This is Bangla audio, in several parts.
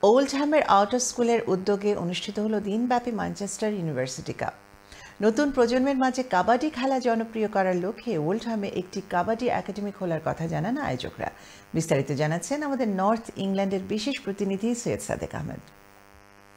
ওল্ডহ্যামের আউটার স্কুলের উদ্যোগে অনুষ্ঠিত হলো দিনব্যাপী ম্যানচেস্টার ইউনিভার্সিটি কাপ। নতুন প্রজন্মের মাঝে কাবাডি খেলা জনপ্রিয় করার লক্ষ্যে ওল্ডহ্যামে একটি কাবাডি একাডেমি খোলার কথা জানান আয়োজকরা। বিস্তারিত জানাচ্ছেন আমাদের নর্থ ইংল্যান্ডের বিশেষ প্রতিনিধি সৈয়দ সাদেক আহমেদ।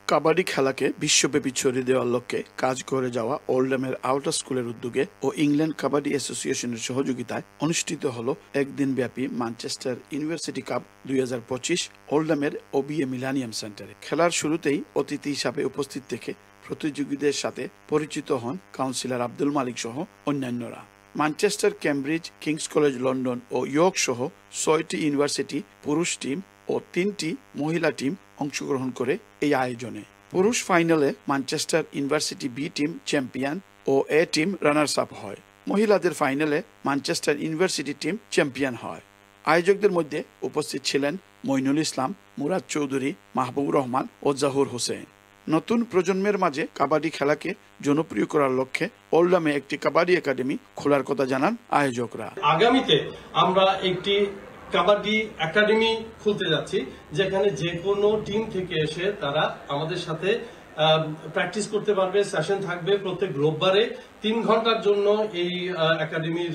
কাবাডি খেলাকে বিশ্বব্যাপী ছড়িয়ে দেওয়ার লক্ষ্যে কাজ করে যাওয়া ওল্ডহ্যামের আউটার স্কুলের উদ্যোগে ও ইংল্যান্ড কাবাডি অ্যাসোসিয়েশনের সহযোগিতায় অনুষ্ঠিত হলো একদিনব্যাপী Manchester university cup 2025 ওল্ডহ্যামের OBA millennium সেন্টারে। খেলার শুরুতেই অতিথি হিসাবে উপস্থিত থেকে প্রতিযোগীদের সাথে পরিচিত হন কাউন্সিলর আব্দুল মালিক সহ অন্যান্যরা। Manchester, Cambridge, King's college London ও ইয়র্ক সহ 6টি ইউনিভার্সিটি পুরুষ টিম ও 3টি মহিলা টিম অংশগ্রহণ করে এই আয়োজনে। পুরুষ ফাইনালে Manchester university B team champion ও এ টিম রানার্স আপ হয়। মহিলাদের ফাইনালে ম্যানচেস্টার ইউনিভার্সিটি টিম চ্যাম্পিয়ন হয়। আয়োজকদের মধ্যে উপস্থিত ছিলেন মইনুল ইসলাম, মুরাদ চৌধুরী, মাহবুবুর রহমান ও জাহুর হোসেন। নতুন প্রজন্মের মাঝে কাবাডি খেলাকে জনপ্রিয় করার লক্ষ্যে ওল্ডহ্যামে একটি কাবাডি একাডেমি খোলার কথা জানান আয়োজকরা। আগামীতে আমরা একটি কাবাডি একাডেমি খুলতে যাচ্ছি, যেখানে যে কোনো টিম থেকে এসে তারা আমাদের সাথে প্র্যাকটিস করতে পারবে। সেশন থাকবে প্রত্যেক রোববারে 3 ঘন্টার জন্য। এই একাডেমির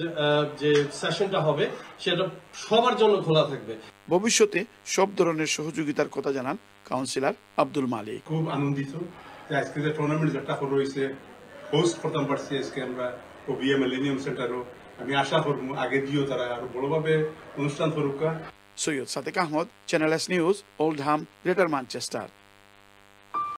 যে সেশনটা হবে সেটা সবার জন্য খোলা থাকবে। ভবিষ্যতে সব ধরনের সহযোগিতার কথা জানান কাউন্সিলর আব্দুল মালিক। খুব আনন্দিত যে আজকে যে টুর্নামেন্ট যেটা হয়েছে হোস্ট করতে পারছি আজকে আমরা ওবিএ মিলেনিয়াম সেন্টারও। আমি আশা করবো আগে দিয়েও তারা আরো বড়ভাবে অনুষ্ঠান করুক। Syed Sadek Ahmed, channel S news, Oldham, Greater Manchester.